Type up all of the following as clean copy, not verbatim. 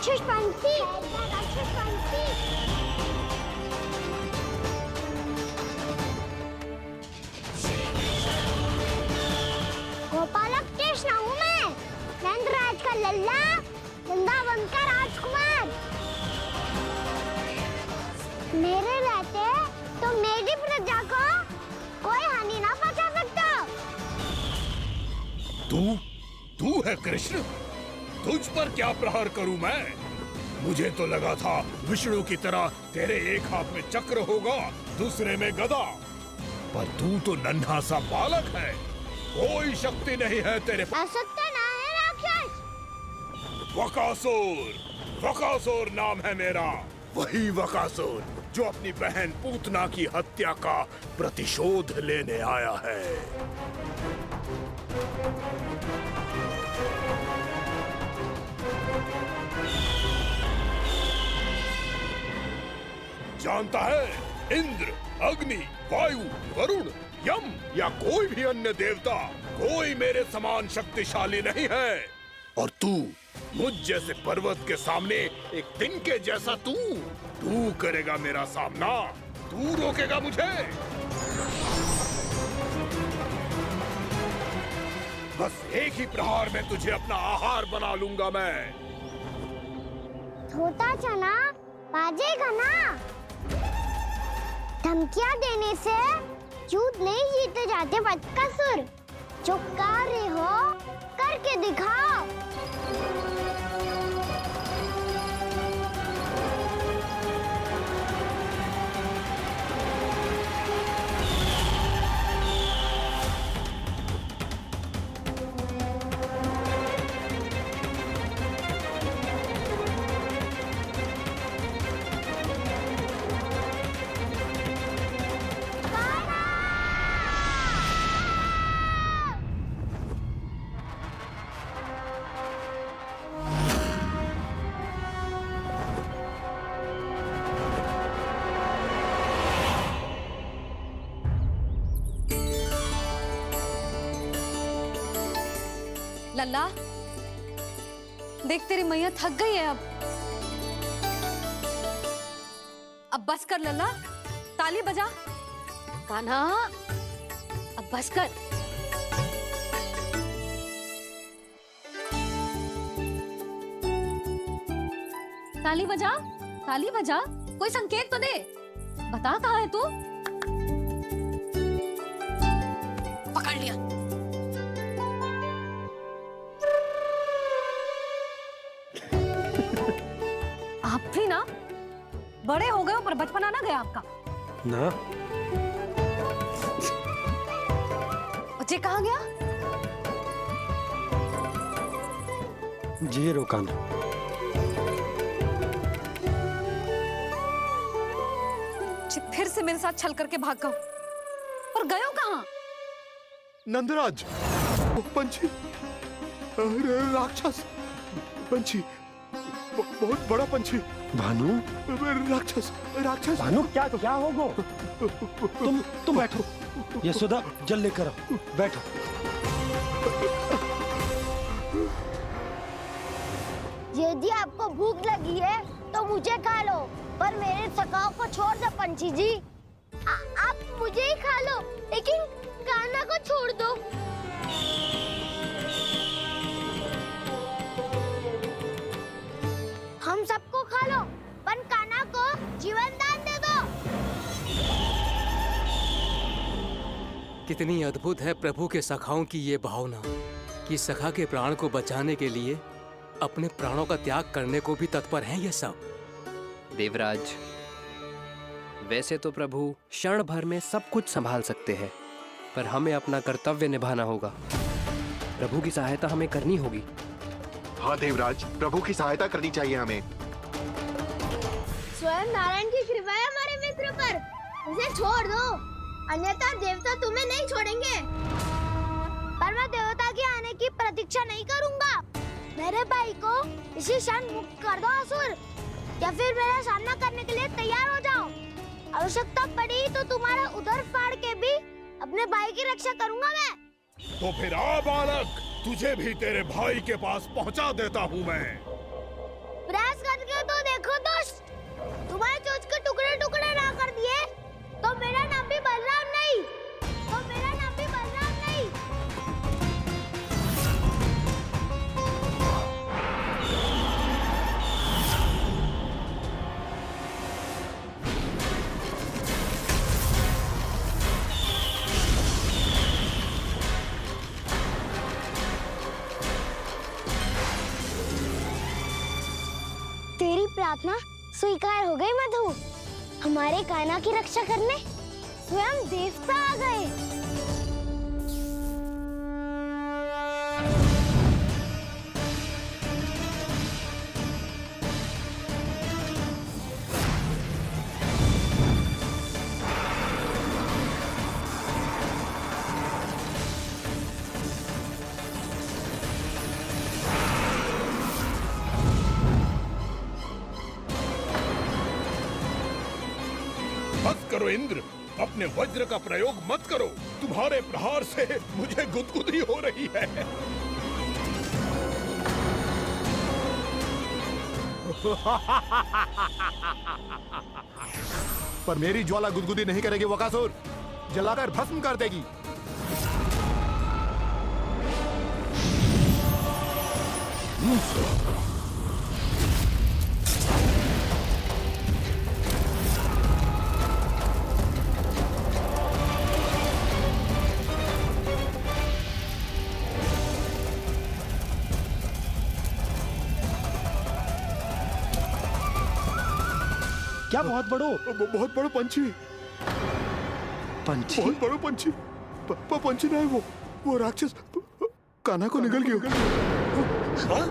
राक्षस पंछी, राक्षस पंछी। गोपालक कृष्ण हूँ मैं, नंदराज का लल्ला, वृंदावन का राजकुमार। मेरे रहते तो मेरी प्रजा को कोई हानि ना पहुंचा सकता। तू है कृष्ण? तुझ पर क्या प्रहार करूं मैं? मुझे तो लगा था विष्णु की तरह तेरे एक हाथ में चक्र होगा, दूसरे में गदा, पर तू तो नन्हा सा बालक है, कोई शक्ति नहीं है तेरे पास। असत्य ना है राक्षस। वकासुर, वकासुर नाम है मेरा, वही वकासुर जो अपनी बहन पूतना की हत्या का प्रतिशोध लेने आया है। जानता है, इंद्र, अग्नि, वायु, वरुण, यम या कोई भी अन्य देवता, कोई मेरे समान शक्तिशाली नहीं है। और तू, मुझ जैसे पर्वत के सामने एक तिनके जैसा तू करेगा मेरा सामना? तू रोकेगा मुझे? बस एक ही प्रहार में तुझे अपना आहार बना लूंगा मैं। छोटा चना बाजेगा ना। धमकियां देने से युद्ध नहीं जीते जाते बदकसूर। जो कार्य हो करके दिखाओ। लल्ला, देख तेरी मैया थक गई है अब बस कर लल्ला, ताली बजा। कान्हा, अब बस कर। ताली बजा, ताली बजा, कोई संकेत तो दे, बता कहाँ है तू? पकड़ लिया। आप भी ना बड़े हो गए हो, पर बचपना ना गया आपका ना। बच्चे कहाँ गया? जी रोकान। फिर से मेरे साथ छल करके भाग गए, और गए हो कहाँ? नंदराज, पंछी, राक्षस पंछी, बहुत बड़ा पंछी। भानु, राक्षस, राक्षस। भानु, क्या क्या होगा? तुम बैठो, यशोदा जल लेकर आओ, बैठो। यदि आपको भूख लगी है तो मुझे खा लो, पर मेरे सखाओं को छोड़ दो पंछी जी। आप मुझे ही खा लो, लेकिन कान्हा को छोड़ दो। हम सबको खा लो, पर कान्हा को जीवन दान दे दो। कितनी अद्भुत है प्रभु के सखाओं की ये भावना कि सखा के प्राण को बचाने के लिए अपने प्राणों का त्याग करने को भी तत्पर हैं ये सब। देवराज, वैसे तो प्रभु क्षण भर में सब कुछ संभाल सकते हैं, पर हमें अपना कर्तव्य निभाना होगा। प्रभु की सहायता हमें करनी होगी। हाँ देवराज, प्रभु की सहायता करनी चाहिए हमें। स्वयं नारायण की कृपा है हमारे मित्र पर, उसे छोड़ दो, अन्यथा देवता तुम्हें नहीं छोड़ेंगे। पर मैं देवता के आने की प्रतीक्षा नहीं करूंगा। मेरे भाई को इसी क्षण मुक्त कर दो असुर, या फिर मेरा सामना करने के लिए तैयार हो जाओ। आवश्यकता पड़ी तो तुम्हारा उदर फाड़ के भी अपने भाई की रक्षा करूंगा मैं। तो फिर आ बालक, तुझे भी तेरे भाई के पास पहुंचा देता हूँ मैं। प्रयास प्रार्थना स्वीकार हो गई मधु। हमारे कान्हा की रक्षा करने स्वयं देवता आ गए। बस करो इंद्र, अपने वज्र का प्रयोग मत करो। तुम्हारे प्रहार से मुझे गुदगुदी हो रही है। पर मेरी ज्वाला गुदगुदी नहीं करेगी वकासुर, जलाकर भस्म कर देगी। क्या बहुत बड़ो बहुत बड़ा पंछी, पंछी? बहुत बड़ा पंछी। पंछी ना है वो राक्षस कान्हा को निगल गया। हाँ?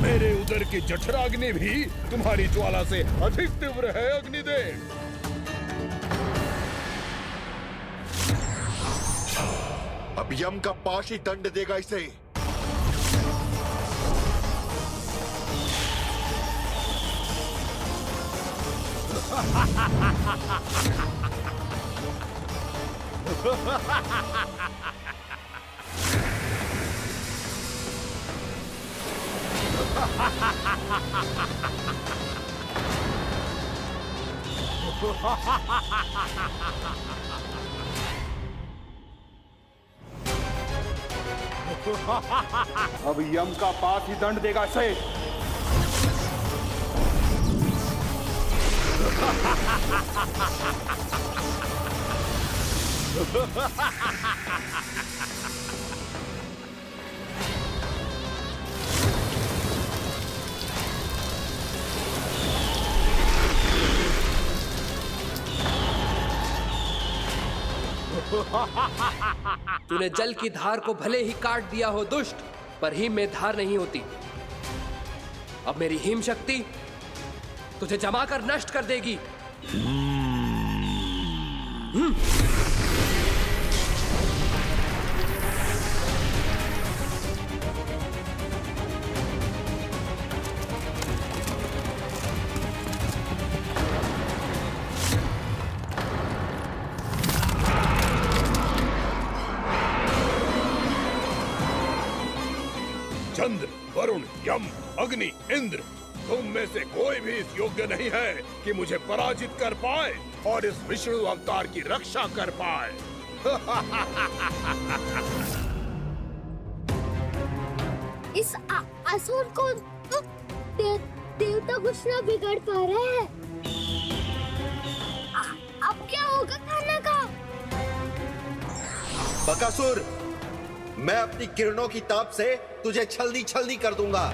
मेरे उदर की जठराग्नि भी तुम्हारी ज्वाला से अधिक तीव्र है अग्निदेव। अब यम का पाश ही दंड देगा इसे। अब यम का पास ही दंड देगा इसे। तूने जल की धार को भले ही काट दिया हो दुष्ट, पर हिम में धार नहीं होती। अब मेरी हिम शक्ति तुझे जमाकर नष्ट कर देगी। चंद्र, वरुण, यम, अग्नि, इंद्र, तुम में से कोई भी इस योग्य नहीं है कि मुझे पराजित कर पाए और इस विष्णु अवतार की रक्षा कर पाए। इस असुर को देवता कुछ ना बिगाड़ पा रहे हैं। अब क्या होगा कान्हा का? बकासुर, मैं अपनी किरणों की ताप से तुझे छलनी छलनी कर दूंगा।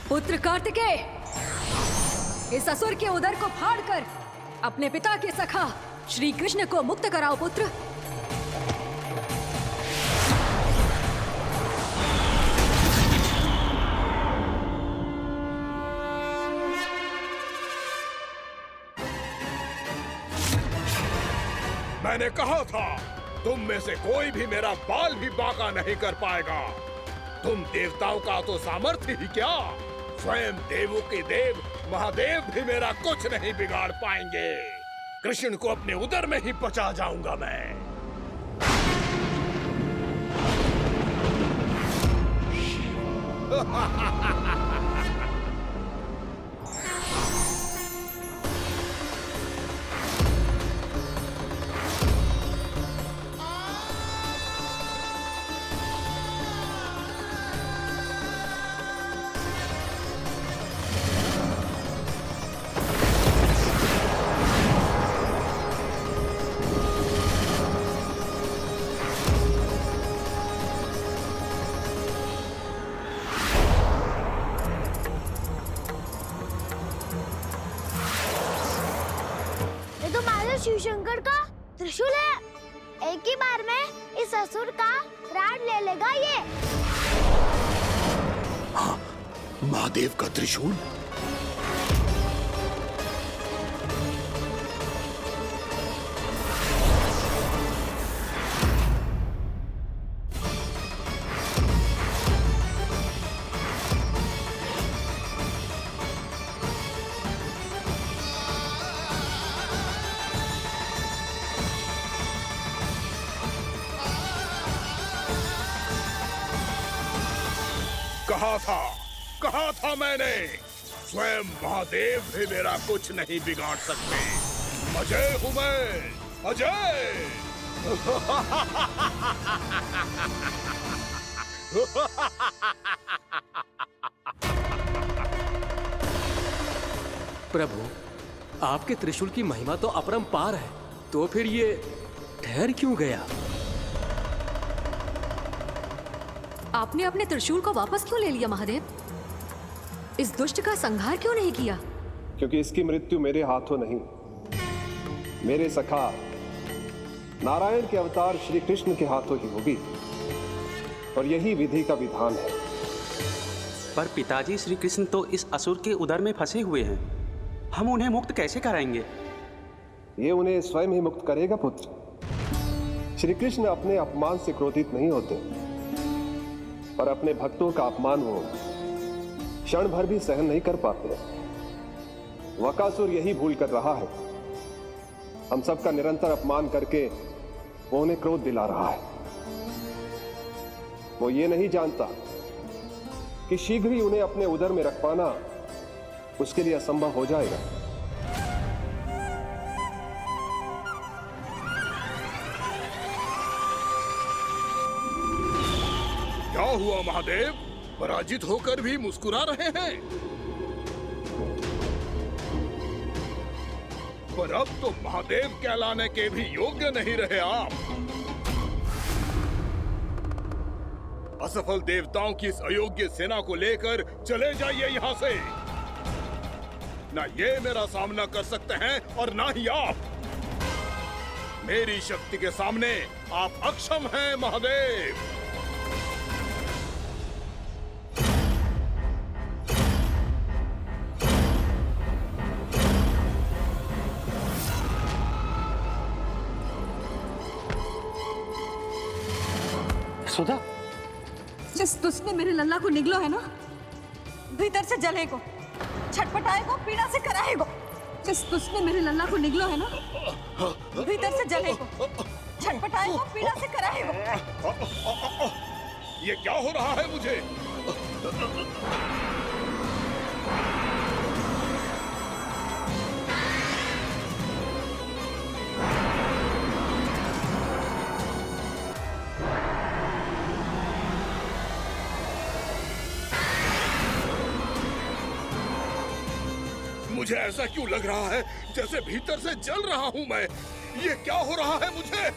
पुत्र कार्तिकेय, इस असुर के उदर को फाड़कर अपने पिता के सखा श्री कृष्ण को मुक्त कराओ पुत्र। मैंने कहा था तुम में से कोई भी मेरा बाल भी बांका नहीं कर पाएगा। तुम देवताओं का तो सामर्थ्य ही क्या, स्वयं देवों के देव महादेव भी मेरा कुछ नहीं बिगाड़ पाएंगे। कृष्ण को अपने उदर में ही पचा जाऊंगा मैं। शिव शंकर का त्रिशूल है। एक ही बार में इस असुर का प्राण ले लेगा ये। हाँ, महादेव का त्रिशूल। कहा था मैंने, स्वयं महादेव भी मेरा कुछ नहीं बिगाड़ सकते। अजय हूं मैं, अजय। प्रभु, आपके त्रिशूल की महिमा तो अपरंपार है, तो फिर ये ठहर क्यों गया? आपने अपने त्रिशूल को वापस क्यों ले लिया महादेव? इस दुष्ट का संहार क्यों नहीं किया? क्योंकि इसकी मृत्यु मेरे हाथों नहीं, मेरे सखा नारायण के अवतार श्री कृष्ण के हाथों ही होगी, और यही विधि का विधान है। पर पिताजी, श्री कृष्ण तो इस असुर के उदर में फंसे हुए हैं, हम उन्हें मुक्त कैसे कराएंगे? ये उन्हें स्वयं ही मुक्त करेगा पुत्र। श्री कृष्ण अपने अपमान से क्रोधित नहीं होते, पर अपने भक्तों का अपमान वो क्षण भर भी सहन नहीं कर पाते। वकासुर यही भूल कर रहा है, हम सबका निरंतर अपमान करके वो उन्हें क्रोध दिला रहा है। वो ये नहीं जानता कि शीघ्र ही उन्हें अपने उदर में रख पाना उसके लिए असंभव हो जाएगा। क्या हुआ महादेव, पराजित होकर भी मुस्कुरा रहे हैं? पर अब तो महादेव कहलाने के भी योग्य नहीं रहे आप। असफल देवताओं की इस अयोग्य सेना को लेकर चले जाइए यहाँ से। ना ये मेरा सामना कर सकते हैं और ना ही आप। मेरी शक्ति के सामने आप अक्षम हैं महादेव। सुधा, जिस दुष्ट ने मेरे लल्ला को निगलो है ना, भीतर से जलेगो, छटपटाएगो, पीड़ा से कराएगो। जिस दुष्ट ने मेरे लल्ला को निगलो है ना, भीतर से जलेगो, छटपटाएगो, पीड़ा से कराएगो। ये क्या हो रहा है मुझे? मुझे ऐसा क्यों लग रहा है जैसे भीतर से जल रहा हूं मैं। ये क्या हो रहा है मुझे?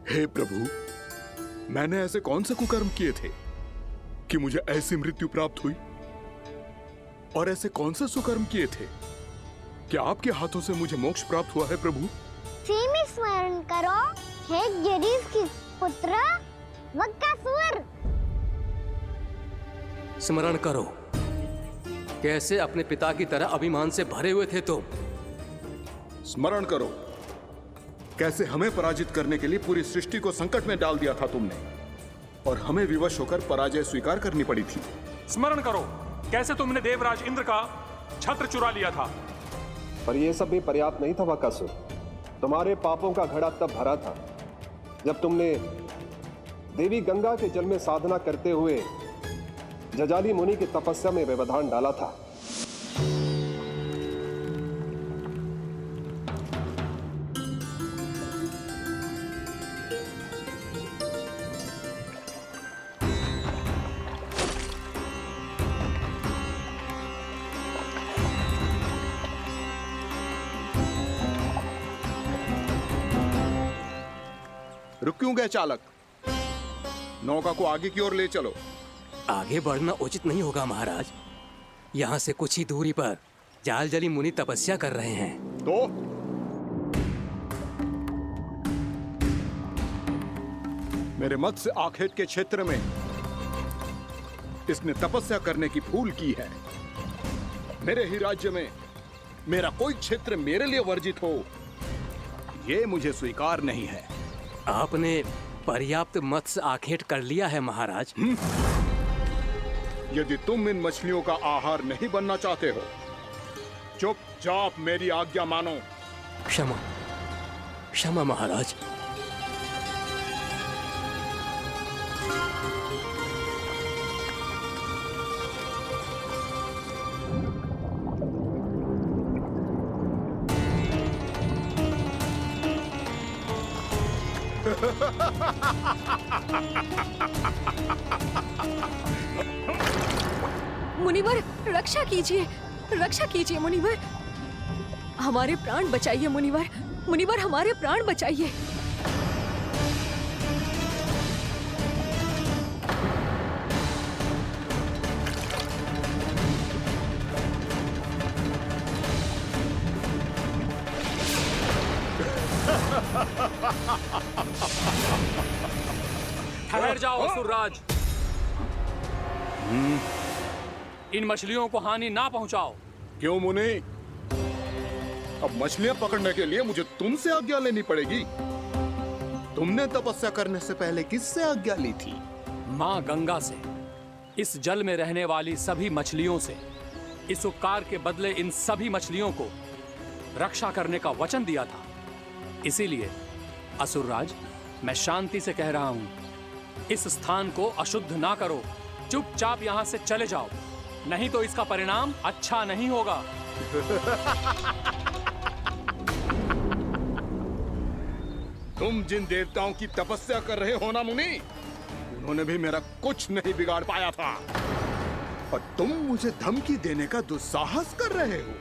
हे प्रभु, मैंने ऐसे कौन से कुकर्म किए थे कि मुझे ऐसी मृत्यु प्राप्त हुई? और ऐसे कौन से सुकर्म किए थे कि आपके हाथों से मुझे मोक्ष प्राप्त हुआ है प्रभु? में स्मरण करो, हे जरीफ की पुत्र वक्कासुर। स्मरण करो, कैसे अपने पिता की तरह अभिमान से भरे हुए थे तुम। स्मरण करो, कैसे हमें पराजित करने के लिए पूरी सृष्टि को संकट में डाल दिया था तुमने, और हमें विवश होकर पराजय स्वीकार करनी पड़ी थी। स्मरण करो, कैसे तुमने देवराज इंद्र का छत्र चुरा लिया था। पर यह सब भी पर्याप्त नहीं था वक्कासुर। तुम्हारे पापों का घड़ा तब भरा था जब तुमने देवी गंगा के जल में साधना करते हुए जजाली मुनि की तपस्या में व्यवधान डाला था। रुक क्यों गए चालक? नौका को आगे की ओर ले चलो। आगे बढ़ना उचित नहीं होगा महाराज। यहाँ से कुछ ही दूरी पर जालजली मुनि तपस्या कर रहे हैं। तो मेरे मत्स्य आखेट के क्षेत्र में इसने तपस्या करने की भूल की है। मेरे ही राज्य में मेरा कोई क्षेत्र मेरे लिए वर्जित हो, यह मुझे स्वीकार नहीं है। आपने पर्याप्त मत्स्य आखेट कर लिया है महाराज। यदि तुम इन मछलियों का आहार नहीं बनना चाहते हो, चुपचाप मेरी आज्ञा मानो। क्षमा, क्षमा महाराज। मुनिवर, रक्षा कीजिए, रक्षा कीजिए मुनिवर। हमारे प्राण बचाइए मुनिवर, मुनिवर हमारे प्राण बचाइए। ठहर जाओ असुरराज। इन मछलियों को हानि ना पहुंचाओ। क्यों मुनि? अब मछलियां पकड़ने के लिए मुझे तुमसे आज्ञा लेनी पड़ेगी। तुमने तपस्या करने से पहले किससे आज्ञा ली थी? मां गंगा से, इस जल में रहने वाली सभी मछलियों से। इस उपकार के बदले इन सभी मछलियों को रक्षा करने का वचन दिया था। इसीलिए असुरराज, मैं शांति से कह रहा हूं, इस स्थान को अशुद्ध ना करो। चुपचाप यहां से चले जाओ, नहीं तो इसका परिणाम अच्छा नहीं होगा। तुम जिन देवताओं की तपस्या कर रहे हो ना मुनि, उन्होंने भी मेरा कुछ नहीं बिगाड़ पाया था, और तुम मुझे धमकी देने का दुस्साहस कर रहे हो।